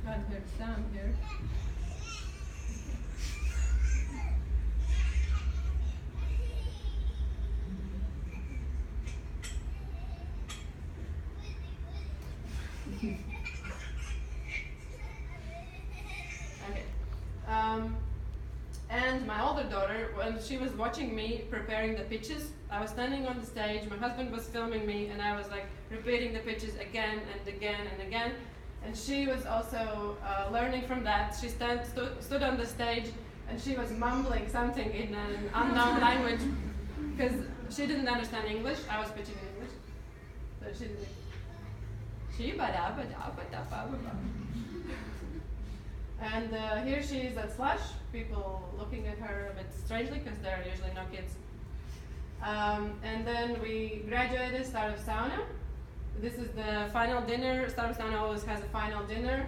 can't hear the sound here. Okay. And my older daughter, when she was watching me preparing the pitches, I was standing on the stage, my husband was filming me, and I was like repeating the pitches again and again and again. And she was also learning from that. She stood on the stage and she was mumbling something in an unknown language because she didn't understand English. I was pitching in English. So she didn't. And here she is at Slush, people looking at her a bit strangely because there are usually no kids. And then we graduated, start of sauna. This is the final dinner. Start of sauna always has a final dinner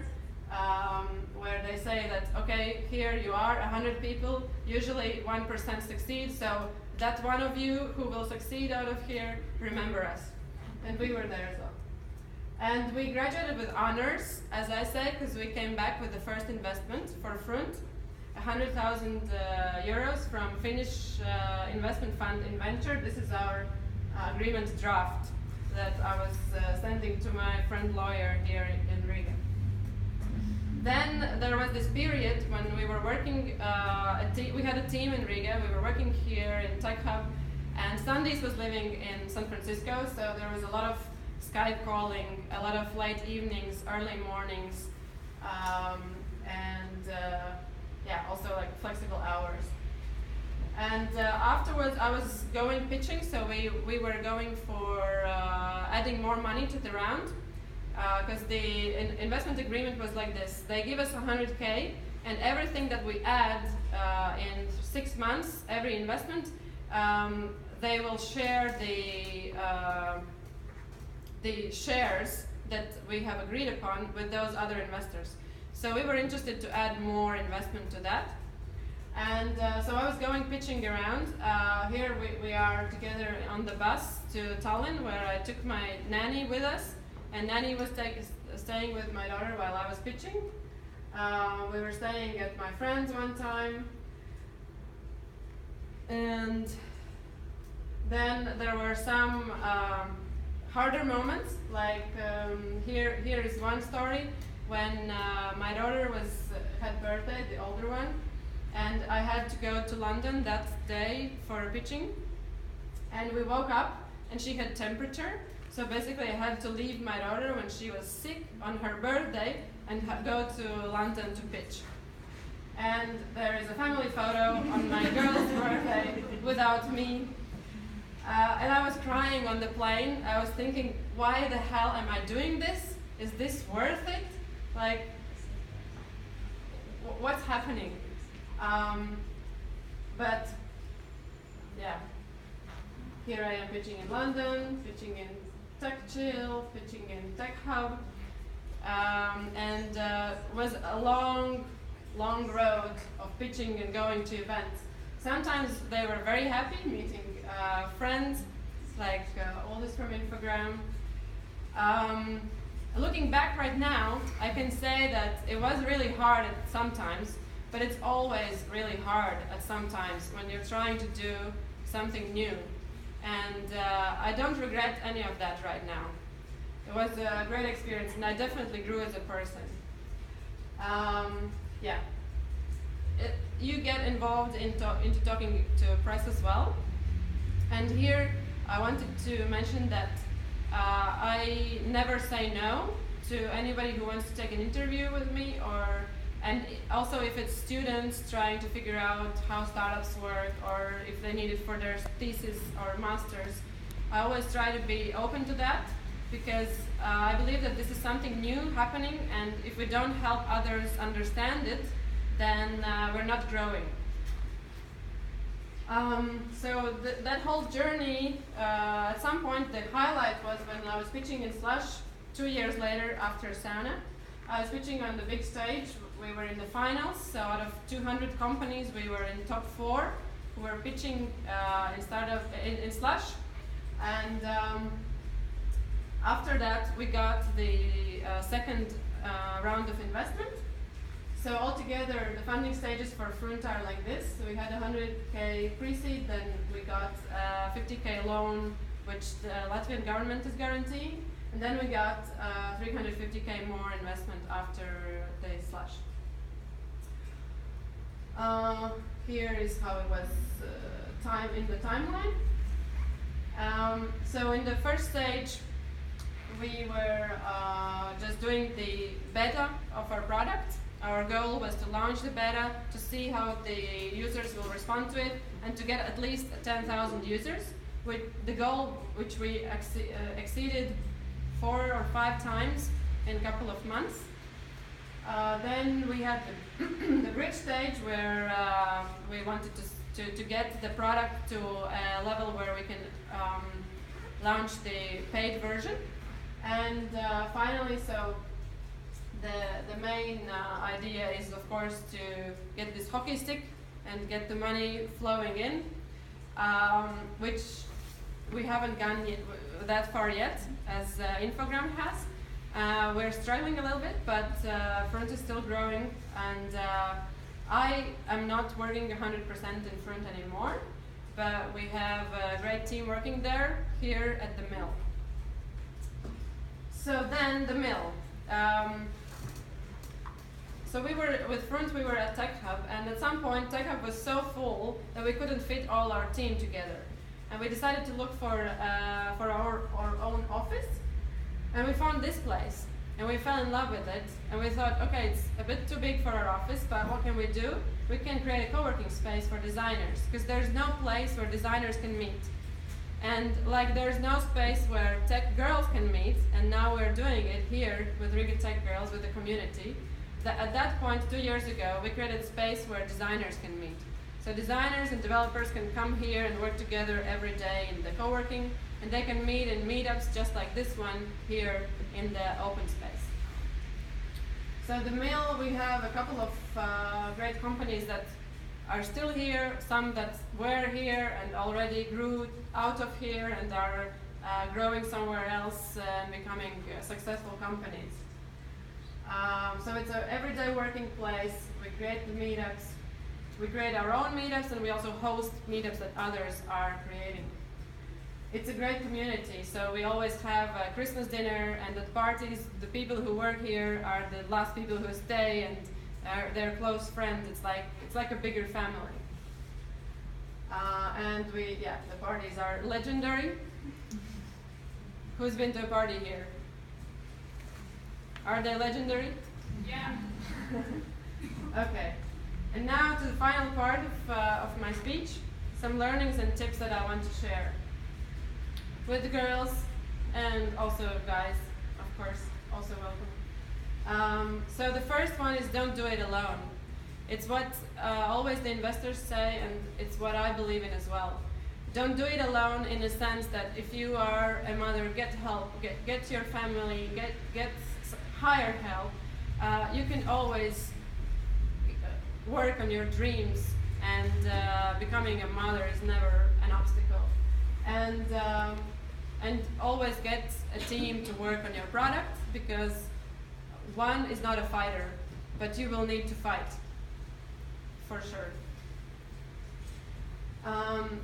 where they say that, okay, here you are, 100 people, usually 1% succeeds, so that one of you who will succeed out of here, remember us. And we were there as well. And we graduated with honors, as I say, because we came back with the first investment for Front, 100,000 euros from Finnish investment fund Inventure. This is our agreement draft that I was sending to my friend lawyer here in Riga. Then there was this period when we were working, we had a team in Riga, we were working here in Tech Hub, and Sundis was living in San Francisco, so there was a lot of Skype calling, a lot of late evenings, early mornings, yeah, also like flexible hours. And afterwards I was going pitching, so we were going for adding more money to the round, because the investment agreement was like this. They give us 100K, and everything that we add in 6 months, every investment, they will share the shares that we have agreed upon with those other investors. So we were interested to add more investment to that. And so I was going pitching around. Here we are together on the bus to Tallinn, where I took my nanny with us. And nanny was staying with my daughter while I was pitching. We were staying at my friend's one time. And then there were some harder moments, like here is one story when my daughter had birthday, the older one, and I had to go to London that day for pitching, and we woke up and she had temperature, so basically I had to leave my daughter when she was sick on her birthday and go to London to pitch. And there is a family photo on my girl's birthday without me. And I was crying on the plane. I was thinking, why the hell am I doing this? Is this worth it? Like, what's happening? But, yeah. Here I am pitching in London, pitching in TechGirls, pitching in Tech Hub. And was a long road of pitching and going to events. Sometimes they were very happy meeting friends, like all this from Infogram. Looking back right now, I can say that it was really hard at sometimes, but it's always really hard at sometimes when you're trying to do something new. And I don't regret any of that right now. It was a great experience, and I definitely grew as a person. Yeah. You get involved into talking to press as well. And here I wanted to mention that I never say no to anybody who wants to take an interview with me, and also if it's students trying to figure out how startups work, or if they need it for their thesis or masters. I always try to be open to that, because I believe that this is something new happening, and if we don't help others understand it, then we're not growing. So that whole journey, at some point the highlight was when I was pitching in Slush 2 years later after sauna. I was pitching on the big stage. We were in the finals, so out of 200 companies we were in top 4 who were pitching in Slush. And after that we got the second round of investment. So altogether, the funding stages for Frunt are like this. So we had 100K pre-seed, then we got 50K loan, which the Latvian government is guaranteeing, and then we got 350K more investment after the slash. Here is how it was in the timeline. So in the first stage, we were just doing the beta of our product. Our goal was to launch the beta, to see how the users will respond to it, and to get at least 10,000 users, with the goal which we exceeded 4 or 5 times in a couple of months. Then we had the bridge stage where we wanted to get the product to a level where we can launch the paid version. And finally, so the main idea is, of course, to get this hockey stick and get the money flowing in, which we haven't gone that far yet, as Infogram has. We're struggling a little bit, but Frunt is still growing, and I am not working 100% in Frunt anymore, but we have a great team working there, here at the mill. So then the mill. So we were, with Frunt, we were at Tech Hub, and at some point Tech Hub was so full that we couldn't fit all our team together. And we decided to look for our own office, and we found this place, and we fell in love with it, and we thought, okay, it's a bit too big for our office, but what can we do? We can create a co-working space for designers, because there's no place where designers can meet. And like there's no space where tech girls can meet, and now we're doing it here with Riga TechGirls, with the community. At that point, 2 years ago, we created a space where designers can meet. So designers and developers can come here and work together every day in the co-working, and they can meet in meetups just like this one here in the open space. So the mill, we have a couple of great companies that are still here, some that were here and already grew out of here and are growing somewhere else and becoming successful companies. So it's an everyday working place. We create the meetups. We create our own meetups, and we also host meetups that others are creating. It's a great community, so we always have a Christmas dinner, and at parties, the people who work here are the last people who stay, and they're close friends. It's like a bigger family. And the parties are legendary. Who's been to a party here? Are they legendary? Yeah. Okay. And now to the final part of my speech, some learnings and tips that I want to share with the girls and also guys, of course, also welcome. So the first one is don't do it alone. It's what always the investors say, and it's what I believe in as well. Don't do it alone in the sense that if you are a mother, get help, get your family, hire help. You can always work on your dreams, and becoming a mother is never an obstacle. And always get a team to work on your product, because one is not a fighter, but you will need to fight, for sure.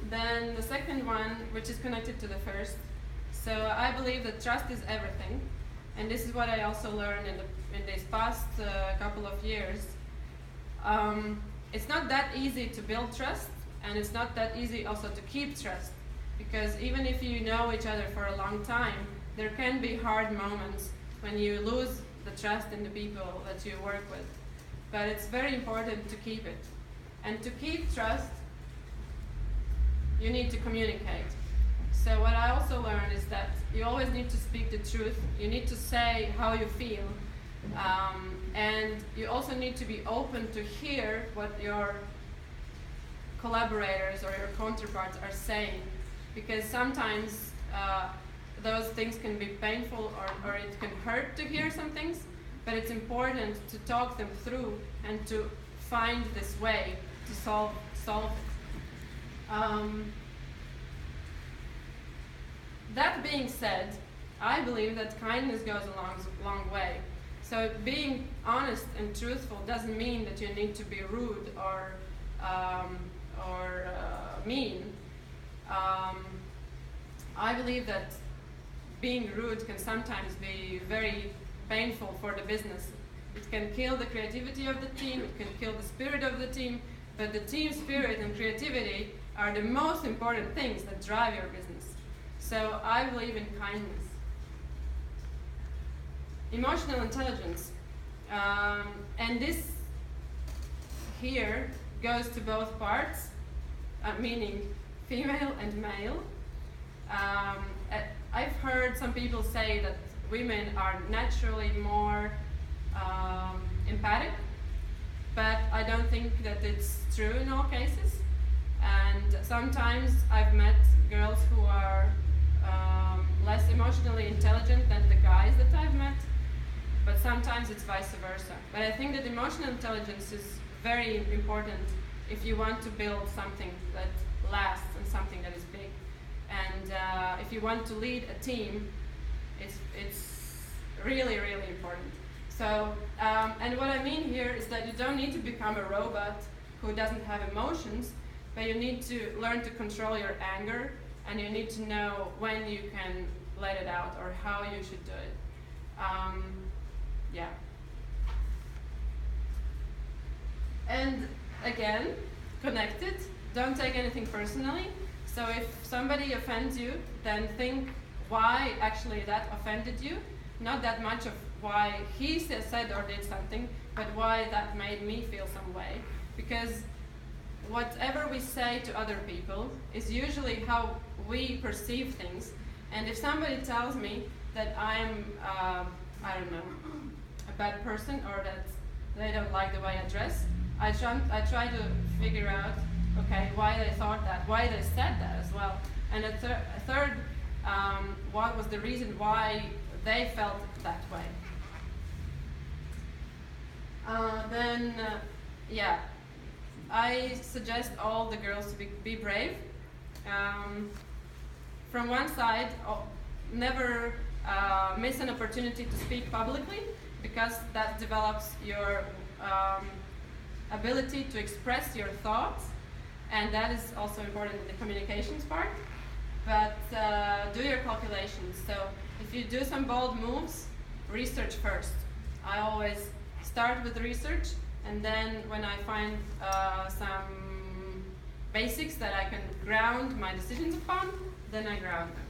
Then the second one, which is connected to the first. So I believe that trust is everything, and this is what I also learned in these past couple of years. It's not that easy to build trust, and it's not that easy also to keep trust, because even if you know each other for a long time, there can be hard moments when you lose the trust in the people that you work with. But it's very important to keep it. And to keep trust, you need to communicate. So what I also learned is that you always need to speak the truth. You need to say how you feel. And you also need to be open to hear what your collaborators or your counterparts are saying, because sometimes those things can be painful, or it can hurt to hear some things, but it's important to talk them through and to find this way to solve it. That being said, I believe that kindness goes a long way. So being honest and truthful doesn't mean that you need to be rude or mean. I believe that being rude can sometimes be very painful for the business. It can kill the creativity of the team, it can kill the spirit of the team, but the team spirit and creativity are the most important things that drive your business. So I believe in kindness. Emotional intelligence. And this here goes to both parts, meaning female and male. I've heard some people say that women are naturally more empathic, but I don't think that it's true in all cases. And sometimes I've met girls who are less emotionally intelligent than the guys that I've met, but sometimes it's vice versa. But I think that emotional intelligence is very important if you want to build something that lasts and something that is big. And if you want to lead a team, it's really, really important. So, and what I mean here is that you don't need to become a robot who doesn't have emotions, but you need to learn to control your anger, and you need to know when you can let it out or how you should do it. Yeah. And again, connected, don't take anything personally. So if somebody offends you, then think why actually that offended you. Not that much of why he said or did something, but why that made me feel some way. Because whatever we say to other people is usually how we perceive things. And if somebody tells me that I'm, I don't know, a bad person, or that they don't like the way I dress, I try to figure out, okay, why they thought that, why they said that as well. And a third, what was the reason why they felt that way. Yeah, I suggest all the girls to be brave. From one side, never miss an opportunity to speak publicly, because that develops your ability to express your thoughts, and that is also important in the communications part. But do your calculations. So if you do some bold moves, research first. I always start with research, and then when I find some basics that I can ground my decisions upon, then I ground them.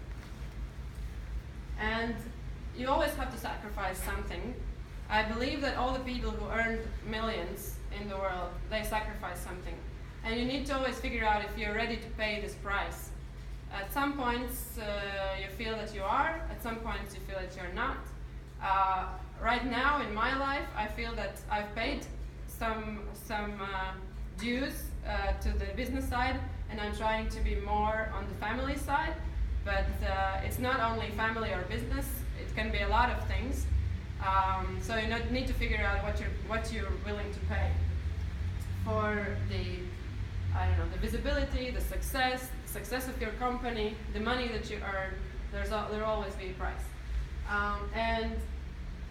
And you always have to sacrifice something. I believe that all the people who earned millions in the world, they sacrifice something. And you need to always figure out if you're ready to pay this price. At some points you feel that you are, at some points you feel that you're not. Right now in my life, I feel that I've paid some dues to the business side, and I'm trying to be more on the family side. But it's not only family or business, it can be a lot of things. So you need to figure out what you're willing to pay for the, I don't know, the visibility, the success of your company, the money that you earn. There will always be a price, and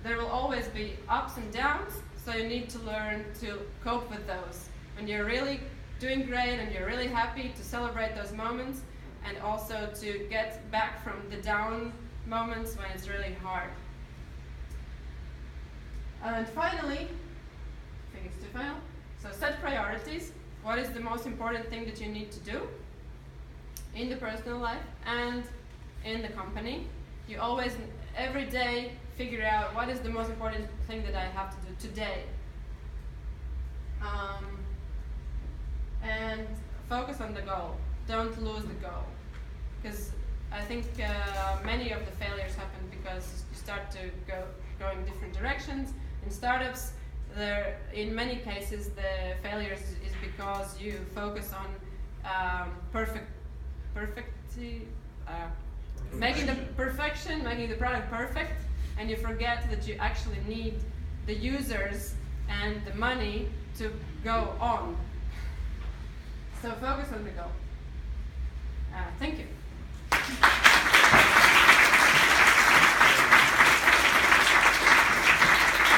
there will always be ups and downs. So you need to learn to cope with those. When you're really doing great and you're really happy, to celebrate those moments, and also to get back from the down moments when it's really hard. And finally, I think it's too final. So set priorities. What is the most important thing that you need to do in the personal life and in the company? You always, every day, figure out what is the most important thing that I have to do today. And focus on the goal. Don't lose the goal. Because I think many of the failures happen because you start to go in different directions. In startups, in many cases, the failures is because you focus on making the product perfect, and you forget that you actually need the users and the money to go on. So focus on the goal. Thank you.